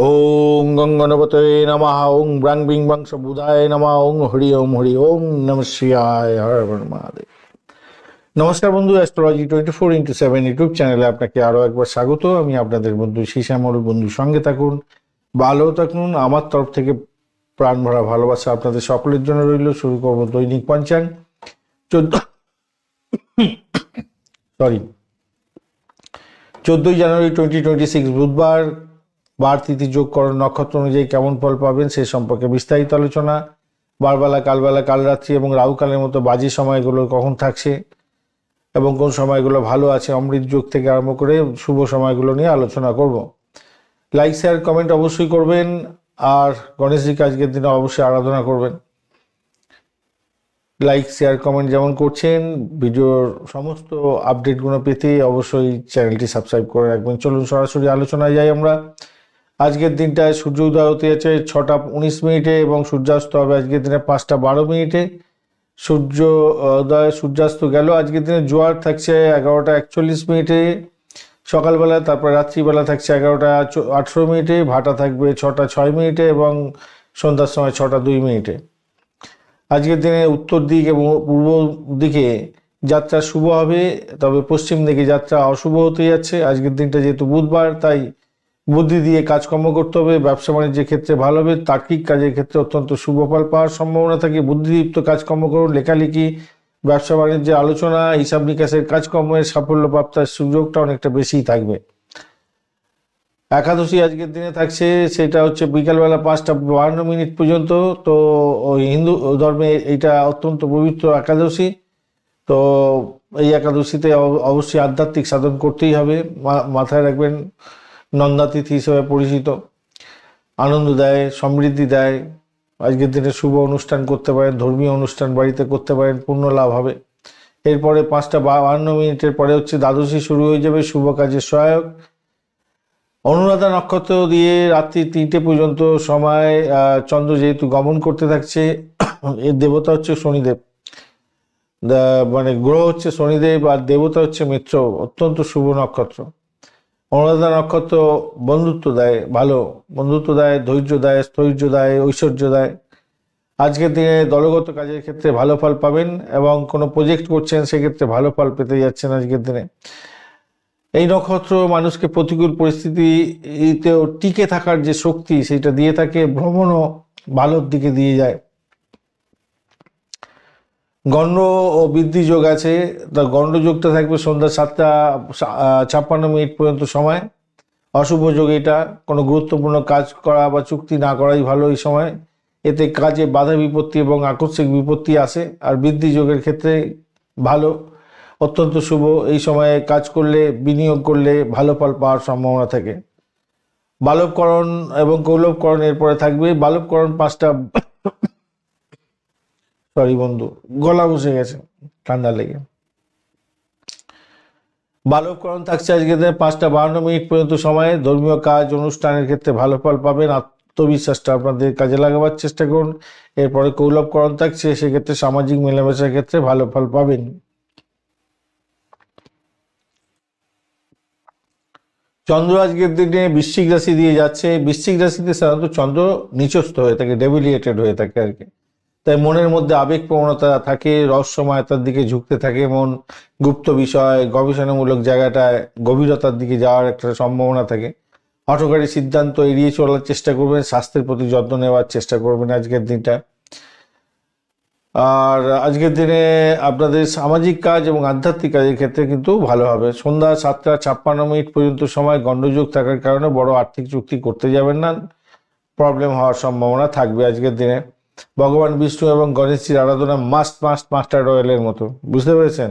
ওং গঙ্গনপতে নমঃ ওং ব্রাং বিং বাং বুধায় নমঃ ওং হরি ওম নমঃ শিবায় হর হর মহাদেব। নমস্কার বন্ধু, অ্যাস্ট্রোলজি 24x7 ইউটিউব চ্যানেলে আপনাকে আরও একবার স্বাগত। আমি আপনাদের বন্ধু শ্যামল। বন্ধুর সঙ্গে থাকুন, ভালো থাকুন। আমার তরফ থেকে প্রাণ ভরা ভালোবাসা আপনাদের সকলের জন্য রইল। শুরু করবো দৈনিক পঞ্চাঙ্গ 14ই জানুয়ারি 2026 বুধবার। বার তিথি যোগকরণ নক্ষত্র অনুযায়ী কেমন ফল পাবেন সে সম্পর্কে বিস্তারিত আলোচনা। বারবেলা, কালবেলা, কাল রাত্রি এবং রাহুকালের মতো বাজে সময়গুলো কখন থাকছে এবং কোন সময়গুলো ভালো আছে, অমৃত যোগ থেকে আরম্ভ করে শুভ সময়গুলো নিয়ে আলোচনা করব। লাইক, শেয়ার, কমেন্ট অবশ্যই করবেন। আর গণেশজিকে আজকের দিনে অবশ্যই আরাধনা করবেন। লাইক, শেয়ার, কমেন্ট যেমন করছেন, ভিডিওর সমস্ত আপডেটগুলো পেতে অবশ্যই চ্যানেলটি সাবস্ক্রাইব করে রাখবেন। চলুন সরাসরি আলোচনায় যাই আমরা। আজকের দিনটায় সূর্য উদয় হতে যাচ্ছে 6টা 19 মিনিটে এবং সূর্যাস্ত হবে আজকের দিনে 5টা 12 মিনিটে। সূর্য উদয় সূর্যাস্ত গেল। আজকের দিনে জোয়ার থাকছে 11টা 41 মিনিটে সকালবেলা, তারপর রাত্রিবেলা থাকছে 11টা 18 মিনিটে, ভাটা থাকবে 6টা 6 মিনিটে এবং সন্ধ্যার সময় 6টা 2 মিনিটে। আজকের দিনে উত্তর দিক এবং পূর্ব দিকে যাত্রা শুভ হবে, তবে পশ্চিম দিকে যাত্রা অশুভ হতে যাচ্ছে। আজকের দিনটা যেহেতু বুধবার, তাই বুদ্ধি দিয়ে কাজকর্ম করতে হবে। ব্যবসা বাণিজ্যের ক্ষেত্রে ভালো হবে। তার্কিক কাজের ক্ষেত্রে অত্যন্ত শুভ ফল পাওয়ার সম্ভাবনা থাকে। বুদ্ধিদীপ্ত কাজকর্ম করুন। লেখালেখি, ব্যবসা বাণিজ্যের আলোচনা, হিসাব নিকাশের কাজকর্মের সাফল্য প্রাপ্তির সুযোগটা অনেকটা বেশিই থাকবে। একাদশী আজকের দিনে থাকছে, সেটা হচ্ছে বিকালবেলা 5টা 52 মিনিট পর্যন্ত। তো হিন্দু ধর্মে এইটা অত্যন্ত পবিত্র একাদশী। তো এই একাদশীতে অবশ্যই আধ্যাত্মিক সাধন করতেই হবে। মাথায় রাখবেন, নন্দাতিথি হিসেবে পরিচিত, আনন্দ দেয়, সমৃদ্ধি দেয়। আজকের দিনে শুভ অনুষ্ঠান করতে পারেন, ধর্মীয় অনুষ্ঠান বাড়িতে করতে পারেন, পূর্ণ লাভ হবে। এরপরে 5টা 52 মিনিটের পরে হচ্ছে দ্বাদশী শুরু হয়ে যাবে, শুভ কাজের সহায়ক। অনুরাধা নক্ষত্র দিয়ে রাত্রি 3টে পর্যন্ত সময় চন্দ্র যেহেতু গমন করতে থাকছে, এর দেবতা হচ্ছে শনিদেব, মানে গ্রহ হচ্ছে শনিদেব আর দেবতা হচ্ছে মিত্র। অত্যন্ত শুভ নক্ষত্র। অনুরাধা নক্ষত্র বন্ধুত্ব দেয়, ভালো বন্ধুত্ব দেয়, ধৈর্য দেয়, স্থৈর্য দেয়, ঐশ্বর্য দেয়। আজকের দিনে দলগত কাজের ক্ষেত্রে ভালো ফল পাবেন এবং কোনো প্রজেক্ট করছেন সেক্ষেত্রে ভালো ফল পেতে যাচ্ছেন আজকের দিনে। এই নক্ষত্র মানুষকে প্রতিকূল পরিস্থিতিতেও টিকে থাকার যে শক্তি সেটা দিয়ে থাকে, ভ্রমণও ভালোর দিকে দিয়ে যায়। গণ্ড ও বৃদ্ধি যোগ আছে। তা গণ্ড যোগটা থাকবে সন্ধ্যা 7টা 56 মিনিট পর্যন্ত সময়। অশুভ যোগ এটা। কোনো গুরুত্বপূর্ণ কাজ করা বা চুক্তি না করাই ভালো এই সময়। এতে কাজে বাধা বিপত্তি এবং আকস্মিক বিপত্তি আসে। আর বৃদ্ধি যোগের ক্ষেত্রে ভালো, অত্যন্ত শুভ। এই সময়ে কাজ করলে, বিনিয়োগ করলে ভালো ফল পাওয়ার সম্ভাবনা থাকে। বালবকরণ এবং কৌলবকরণ এরপরে থাকবে। বালবকরণ 5টা সরি বন্ধু, গলা বসে গেছে ঠান্ডা লেগে। বালবকরণ থাকছে আজকে 5টা 52 মিনিট পর্যন্ত সময়। ধর্মীয় কাজ অনুষ্ঠানের ক্ষেত্রে ভালো ফল পাবেন। আত্মবিশ্বাসটা আপনাদের কাজে লাগাবার চেষ্টা করুন। এরপরে কৌলবকরণ থাকছে, সেক্ষেত্রে সামাজিক মেলামেশার ক্ষেত্রে ভালো ফল পাবেন। চন্দ্র আজকের দিনে বৃশ্চিক রাশি দিয়ে যাচ্ছে। বৃশ্চিক রাশিতে সাধারণত চন্দ্র নিচস্থ হয়ে থাকে, ডেভিলিয়েটেড হয়ে থাকে আর কি। তাই মনের মধ্যে আবেগ প্রবণতা থাকে, রহস্যময়তার দিকে ঝুঁকতে থাকে মন। গুপ্ত বিষয়, গবেষণামূলক জায়গাটায় গভীরতার দিকে যাওয়ার একটা সম্ভাবনা থাকে। হঠকারী সিদ্ধান্ত এড়িয়ে চলার চেষ্টা করবেন। স্বাস্থ্যের প্রতি যত্ন নেওয়ার চেষ্টা করবেন আজকের দিনটা। আর আজকের দিনে আপনাদের সামাজিক কাজ এবং আধ্যাত্মিক কাজের ক্ষেত্রে কিন্তু ভালো হবে। সন্ধ্যা 7টা 56 মিনিট পর্যন্ত সময় গণ্ডযোগ থাকার কারণে বড় আর্থিক চুক্তি করতে যাবেন না, প্রবলেম হওয়ার সম্ভাবনা থাকবে আজকের দিনে। ভগবান বিষ্ণু এবং গণেশজির আরাধনা মাস্ট মাস্ট মাস্টার রয়েলের মতো, বুঝতে পেরেছেন?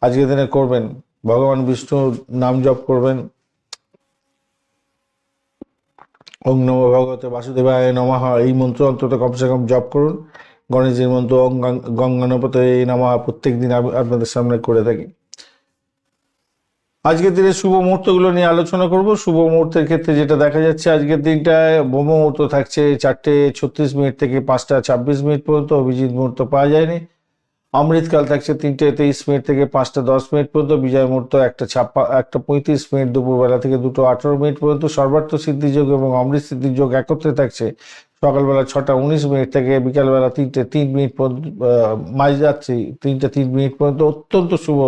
আজকের দিনে করবেন, ভগবান বিষ্ণুর নাম জপ করবেন। ওং নমো ভগবতে বাসুদেবায় নমঃ, এই মন্ত্র অন্তত কমসে কম জপ করুন। গণেশজির মন্ত্র ওং গঙ্গনপতে নমঃ প্রত্যেক দিন আপনাদের সামনে করে থাকি। আজকের দিনে শুভ মুহূর্তগুলো নিয়ে আলোচনা করব। শুভ মুহূর্তের ক্ষেত্রে যেটা দেখা যাচ্ছে, আজকের দিনটায় ব্রহ্ম মুহূর্ত থাকছে 4টে 36 মিনিট থেকে 5টা 26 মিনিট পর্যন্ত। অভিজিৎ মুহূর্ত পাওয়া যায়নি। অমৃতকাল থাকছে 3:23 থেকে 5:10 পর্যন্ত, বিজয় মুহূর্ত 1:35 দুপুরবেলা থেকে 2:18 পর্যন্ত, সর্বার্থ সিদ্ধিযোগ এবং অমৃত সিদ্ধিযোগ একত্রে থাকছে সকালবেলা 6:19 থেকে বিকালবেলা 3:03 পর্যন্ত, মাঝরাত্রি 3:03 পর্যন্ত। অত্যন্ত শুভ,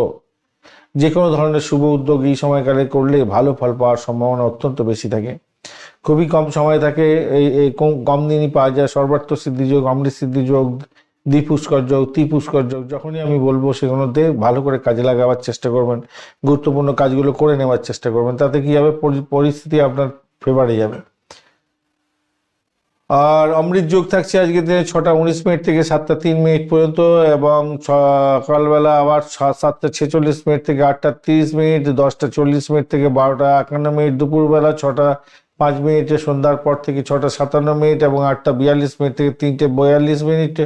যে কোনো ধরনের শুভ উদ্যোগ এই সময়কালে করলে ভালো ফল পাওয়ার সম্ভাবনা অত্যন্ত বেশি থাকে। খুবই কম সময় থাকে, এই কম দিনই পাওয়া যায় সর্বার্থ সিদ্ধিযোগ, অমৃত সিদ্ধিযোগ, দ্বিপুষ্কর যোগ, ত্রিপুষ্কর যোগ। যখনই আমি বলবো সেগুলোতে ভালো করে কাজে লাগাবার চেষ্টা করবেন, গুরুত্বপূর্ণ কাজগুলো করে নেওয়ার চেষ্টা করবেন, তাতে কি হবে, পরিস্থিতি আপনার ফেভারে যাবে। আর অমৃত যোগ থাকছে আজকে দিনে 6:19 থেকে 7:03 পর্যন্ত, এবং সকালবেলা আবার 7:46 থেকে 8:30, 10:40 থেকে 12:51, দুপুরবেলা 6:05 সন্ধ্যার পর থেকে 6:57, এবং 8:42 থেকে 3:42।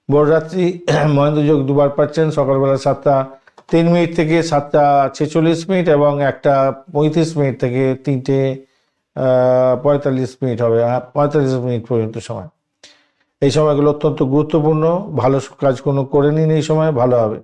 ভোররাত্রি মহেন্দ্র যোগ দুবার পাচ্ছেন, সকালবেলা 7:03 থেকে 7:46, এবং 1:35 থেকে 3:45 হবে, 45 পর্যন্ত সময়। এই সময়গুলো অত্যন্ত গুরুত্বপূর্ণ, ভালো কাজ কোনো করে নিন, এই সময় ভালো হবে।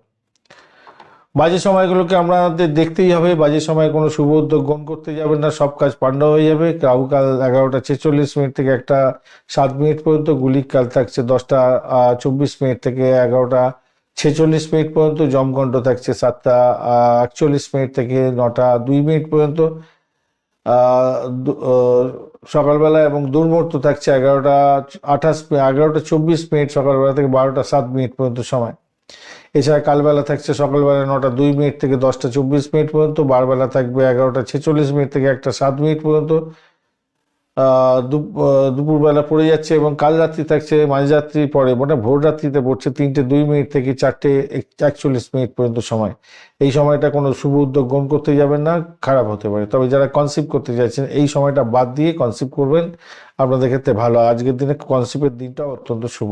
বাজে সময়গুলোকে আমাদের দেখতেই হবে, বাজে সময় কোনো শুভ উদ্যোগ গ্রহণ করতে যাবেন না, সব কাজ পান্ডা হয়ে যাবে। রাহুকাল 11:46 থেকে 1:07 পর্যন্ত, গুলিক কাল থাকছে 10:24 থেকে 11:46 পর্যন্ত, যমগণ্ড থাকছে 7:41 থেকে 9:02 পর্যন্ত সকালবেলা, এবং দুর্মুহূর্ত থাকছে 11:24 সকালবেলা থেকে 12:07 পর্যন্ত সময়। এছাড়া কালবেলা থাকছে সকালবেলা 9:02 থেকে 10:24 পর্যন্ত, বারবেলা থাকবে 11:46 থেকে 1:07 পর্যন্ত, দুপুরবেলা পড়ে যাচ্ছে, এবং কাল রাত্রি থাকছে মাঝরাত্রি পরে, মানে ভোর রাত্রিতে পড়ছে 3:02 থেকে 4:41 পর্যন্ত সময়। এই সময়টা কোনো শুভ উদ্যোগ গ্রহণ করতে যাবেন না, খারাপ হতে পারে। তবে যারা কনসিভ করতে চাইছেন এই সময়টা বাদ দিয়ে কনসিভ করবেন, আপনাদের ক্ষেত্রে ভালো। আজকের দিনে কনসিভের দিনটাও অত্যন্ত শুভ।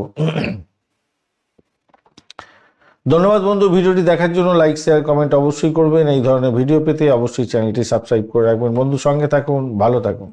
ধন্যবাদ বন্ধু, ভিডিওটি দেখার জন্য। লাইক, শেয়ার, কমেন্ট অবশ্যই করবেন। এই ধরনের ভিডিও পেতে অবশ্যই চ্যানেলটি সাবস্ক্রাইব করে রাখবেন। বন্ধু, সঙ্গে থাকুন, ভালো থাকুন।